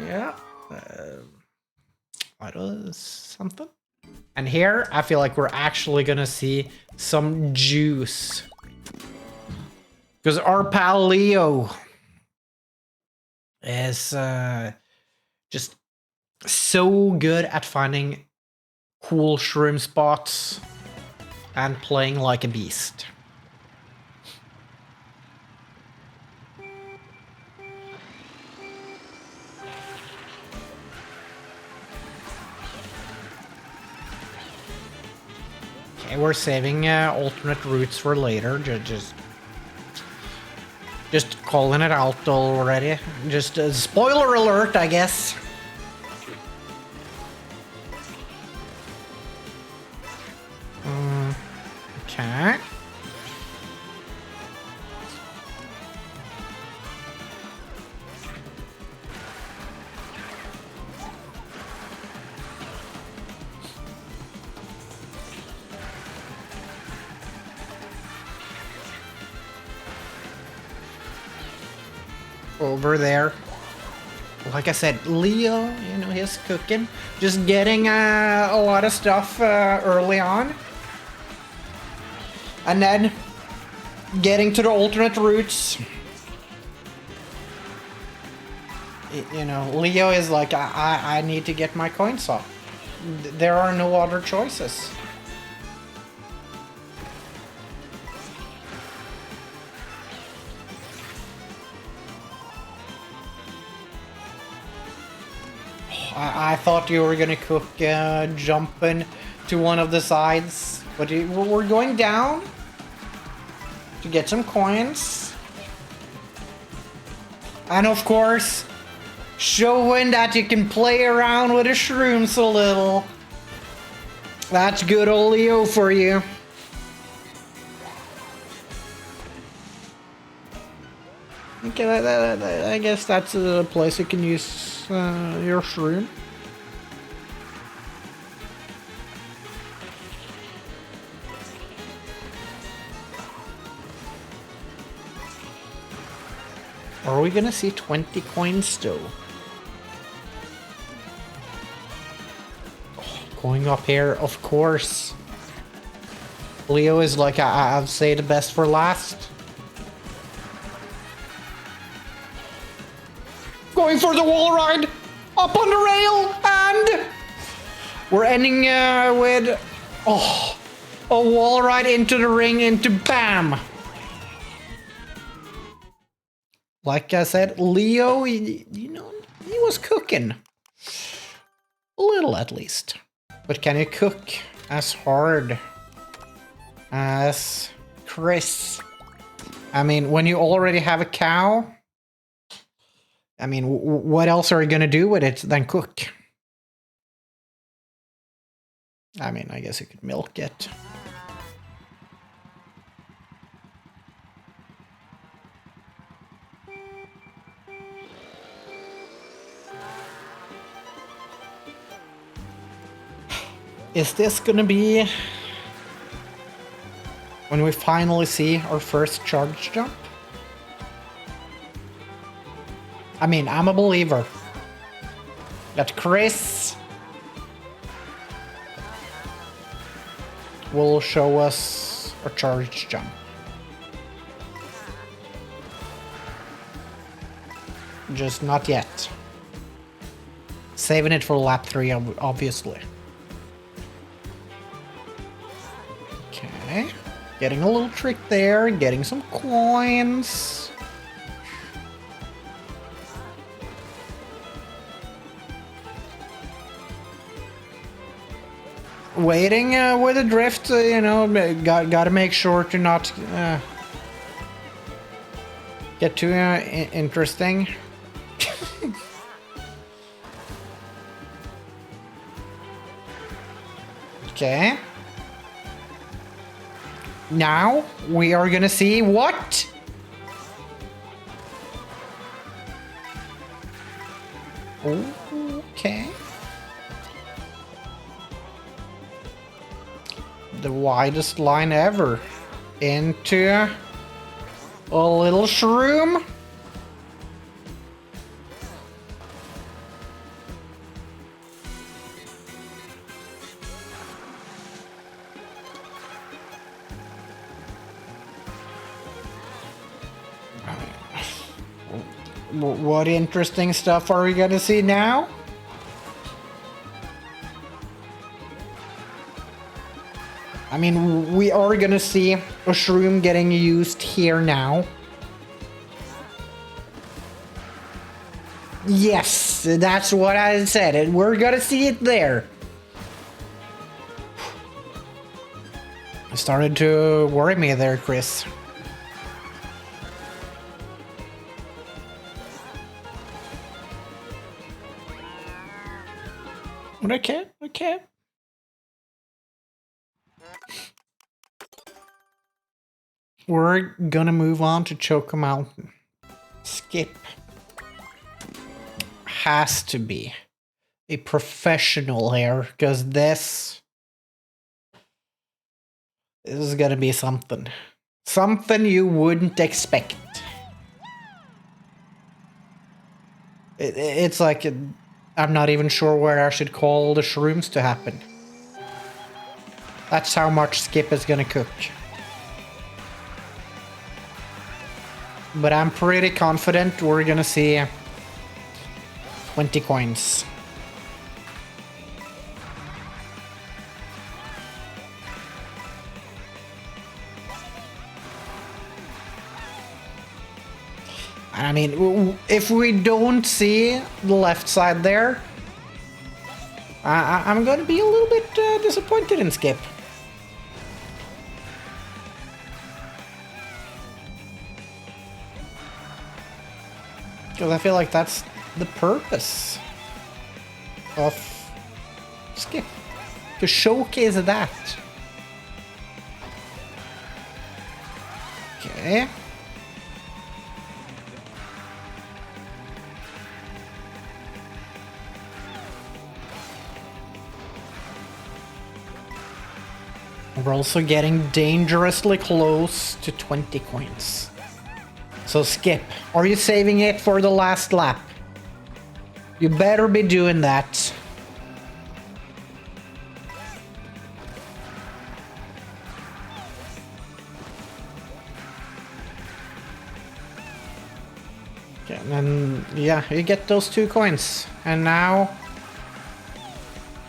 Yeah. That was something. And here, I feel like we're actually gonna see some juice. Because our pal Leo is just so good at finding cool shroom spots and playing like a beast. Okay, we're saving alternate routes for later. Just calling it out already. Just a spoiler alert, I guess. Okay. Over there. Like I said, Leo, you know, he's cooking. Just getting a lot of stuff early on. And then getting to the alternate routes. You know, Leo is like, I need to get my coins up. There are no other choices. I thought you were gonna cook jumping to one of the sides, but we're going down to get some coins. And of course, showing that you can play around with the shrooms a little. That's good old Leo for you. Okay, I guess that's a place you can use your shroom. Are we gonna see 20 coins still? Oh, going up here, of course. Leo is like, I've saved the best for last. Going for the wall ride, up on the rail, and we're ending with, oh, A wall right into the ring, into BAM! Like I said, Leo, you know, he was cooking. A little at least. But can you cook as hard as Chris? I mean, when you already have a cow, I mean, what else are you gonna do with it than cook? I mean, I guess you could milk it. Is this gonna be when we finally see our first charge jump? I mean, I'm a believer that Chris will show us a charge jump. Just not yet. Saving it for lap 3, obviously. Okay. Getting a little trick there, getting some coins. Waiting with a drift, you know, gotta make sure to not get too interesting. Okay. Now we are gonna see what? Okay. The widest line ever into a little shroom. What interesting stuff are we gonna see now? I mean, we are gonna see a shroom getting used here now. Yes, that's what I said, and we're gonna see it there. It started to worry me there, Chris. Okay. We're gonna move on to Choco Mountain. Skip has to be a professional here, because this is gonna be something. Something you wouldn't expect. It's like, I'm not even sure where I should call the shrooms to happen. That's how much Skip is gonna cook. But I'm pretty confident we're gonna see 20 coins. I mean, if we don't see the left side there, I'm gonna be a little bit disappointed in Skip. Because I feel like that's the purpose of Skip. To showcase that. Okay. We're also getting dangerously close to 20 coins. So Skip, are you saving it for the last lap? You better be doing that. Okay, and then, yeah, you get those 2 coins. And now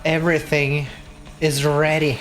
everything is ready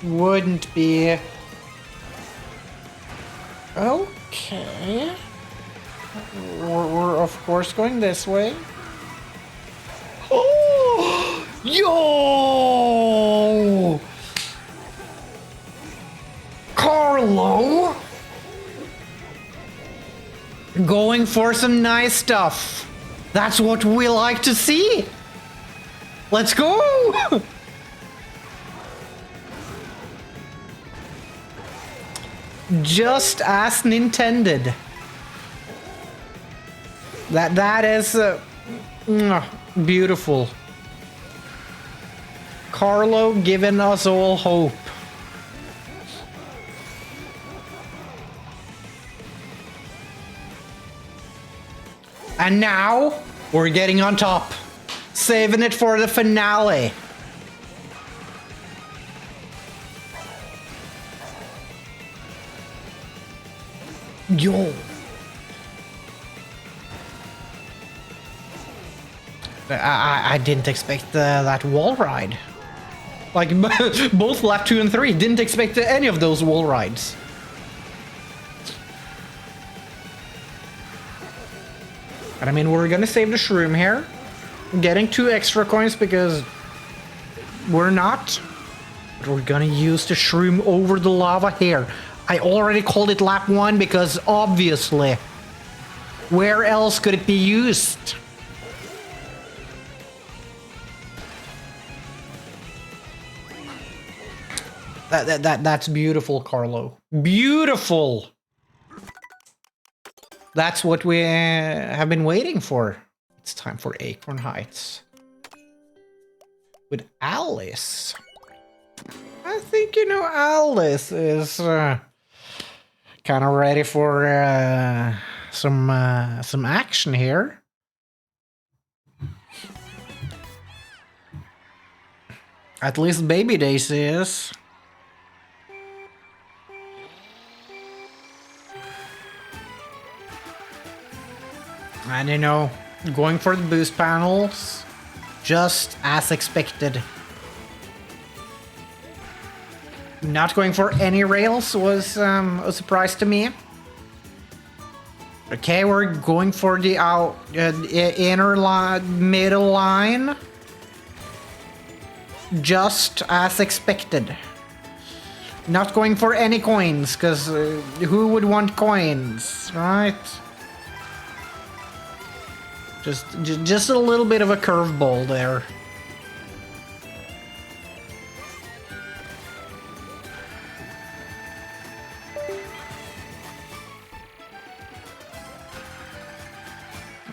wouldn't be... Okay. We're of course going this way. Oh! Yo! Carlo! Going for some nice stuff. That's what we like to see. Let's go! Just as intended. That is beautiful. Carlo giving us all hope. And now we're getting on top, saving it for the finale. Yo. I didn't expect that wall ride. Like, both lap 2 and 3 didn't expect any of those wall rides. But I mean, we're gonna save the shroom here. Getting 2 extra coins because we're not. But we're gonna use the shroom over the lava here. I already called it lap 1 because obviously, where else could it be used? That's beautiful, Carlo. Beautiful! That's what we have been waiting for. It's time for Acorn Heights. With Alice. I think, you know, Alice is kind of ready for some action here. At least Baby Daisy is. And you know, going for the boost panels, just as expected. Not going for any rails was a surprise to me. Okay, we're going for the middle line. Just as expected. Not going for any coins, because who would want coins, right? Just a little bit of a curveball there.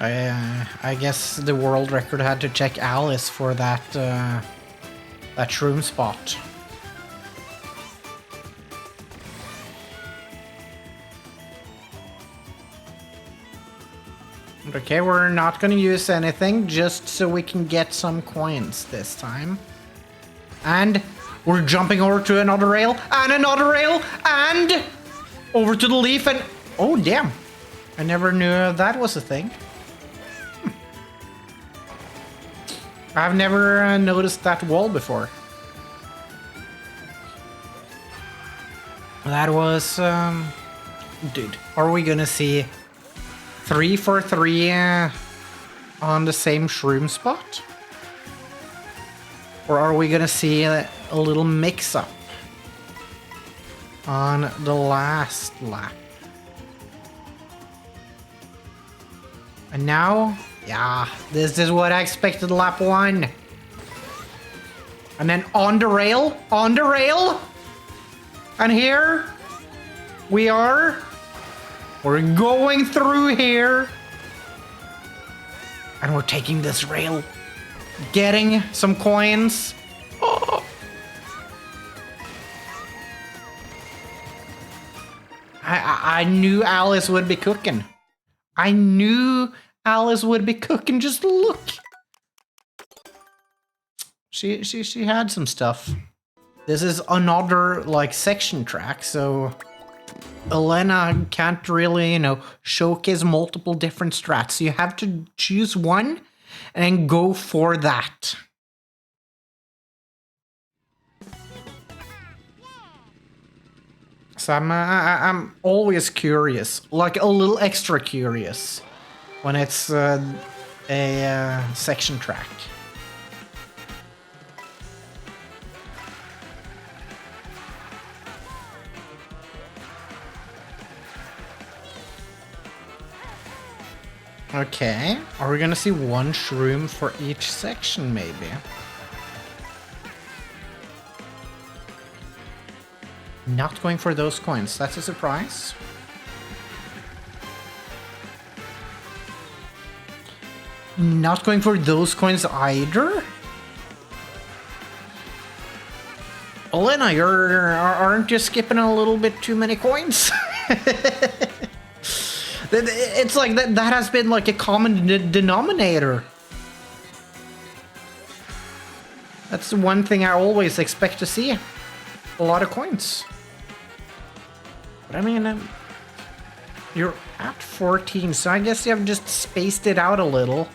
I guess the world record had to check Alice for that that shroom spot. Okay, we're not gonna use anything just so we can get some coins this time. And we're jumping over to another rail, and over to the leaf, and oh damn, I never knew that was a thing. I've never noticed that wall before. That was, dude, are we gonna see 3 for 3 on the same shroom spot? Or are we gonna see a little mix-up on the last lap? And now, yeah, this is what I expected lap 1. And then on the rail, and here we are. We're going through here. And we're taking this rail. Getting some coins. Oh. I knew Alice would be cooking. I knew Alice would be cooking. Just look. She had some stuff. This is another like section track, so Elena can't really, you know, showcase multiple different strats. You have to choose one and then go for that. Yes, I'm always curious, like a little extra curious, when it's a section track. Okay, are we gonna see one shroom for each section, maybe? Not going for those coins, that's a surprise. Not going for those coins either? Elena, aren't you skipping a little bit too many coins? It's like that has been like a common denominator. That's the one thing I always expect to see. A lot of coins. But I mean, you're at 14, so I guess you have just spaced it out a little.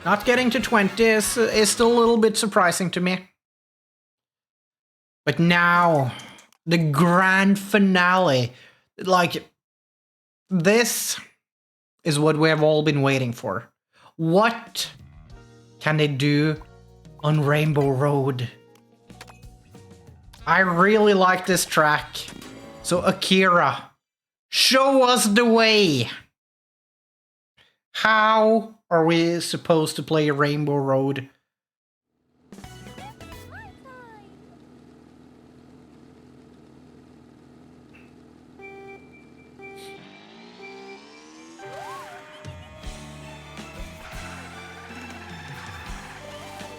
Not getting to 20 is still a little bit surprising to me. But now, the grand finale. Like, this is what we have all been waiting for. What can they do on Rainbow Road? I really like this track. So Akira, show us the way. How are we supposed to play Rainbow Road?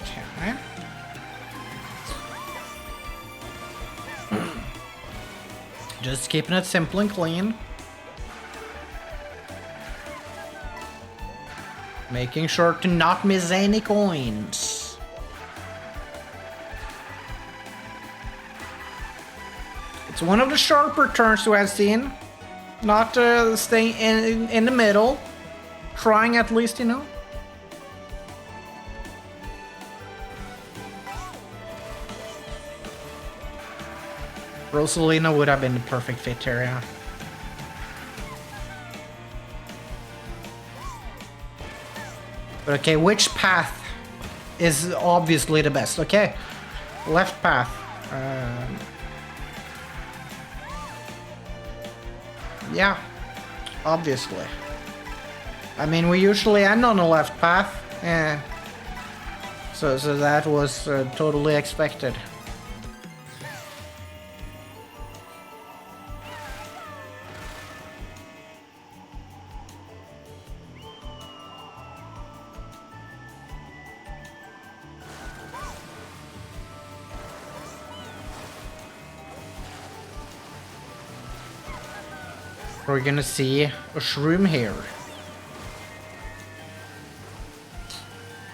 Okay. Just keeping it simple and clean. Making sure to not miss any coins. It's one of the sharper turns we have seen. Not staying in the middle. Trying at least, you know. Rosalina would have been the perfect fit here, yeah. But okay, which path is obviously the best? Okay, left path. Yeah, obviously. I mean, we usually end on the left path. Yeah. So that was totally expected. We're gonna see a shroom here.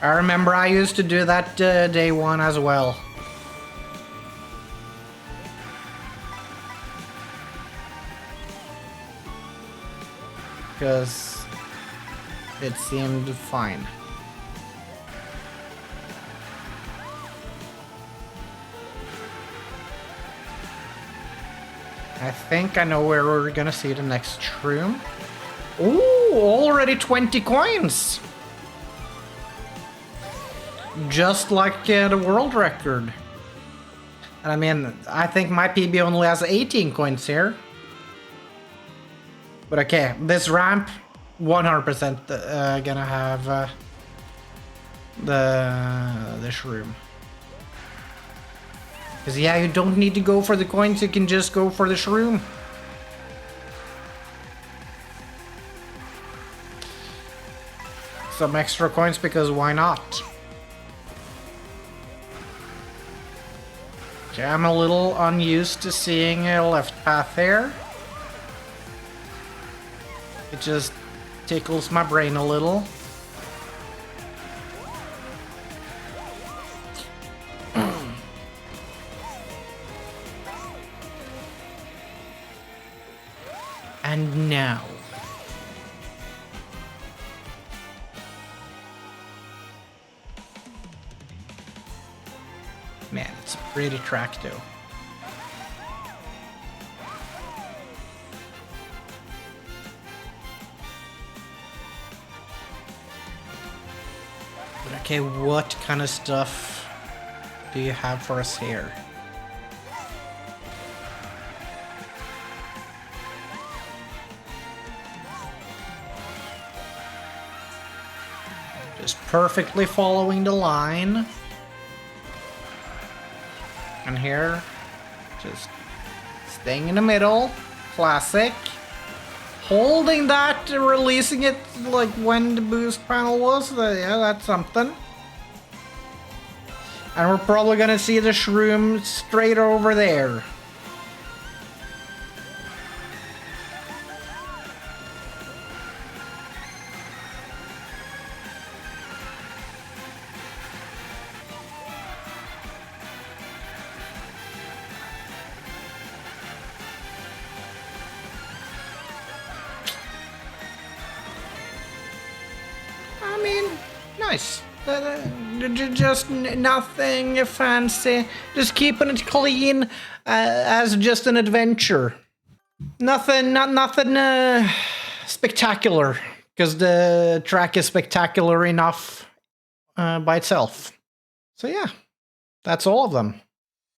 I remember I used to do that day one as well. Because it seemed fine. I think I know where we're gonna see the next shroom. Ooh, already 20 coins! Just like the world record. And I mean, I think my PB only has 18 coins here. But okay, this ramp, 100% gonna have the shroom. Because yeah, you don't need to go for the coins, you can just go for the shroom. Some extra coins, because why not? Okay, I'm a little unused to seeing a left path there. It just tickles my brain a little. And now. Man, it's a pretty track though. But okay, what kind of stuff do you have for us here? Just perfectly following the line. And here, just staying in the middle. Classic. Holding that, releasing it like when the boost panel was. Yeah, that's something. And we're probably gonna see the shroom straight over there. I mean, nice. Just nothing fancy. Just keeping it clean as just an adventure. Nothing spectacular. Because the track is spectacular enough by itself. So yeah, that's all of them.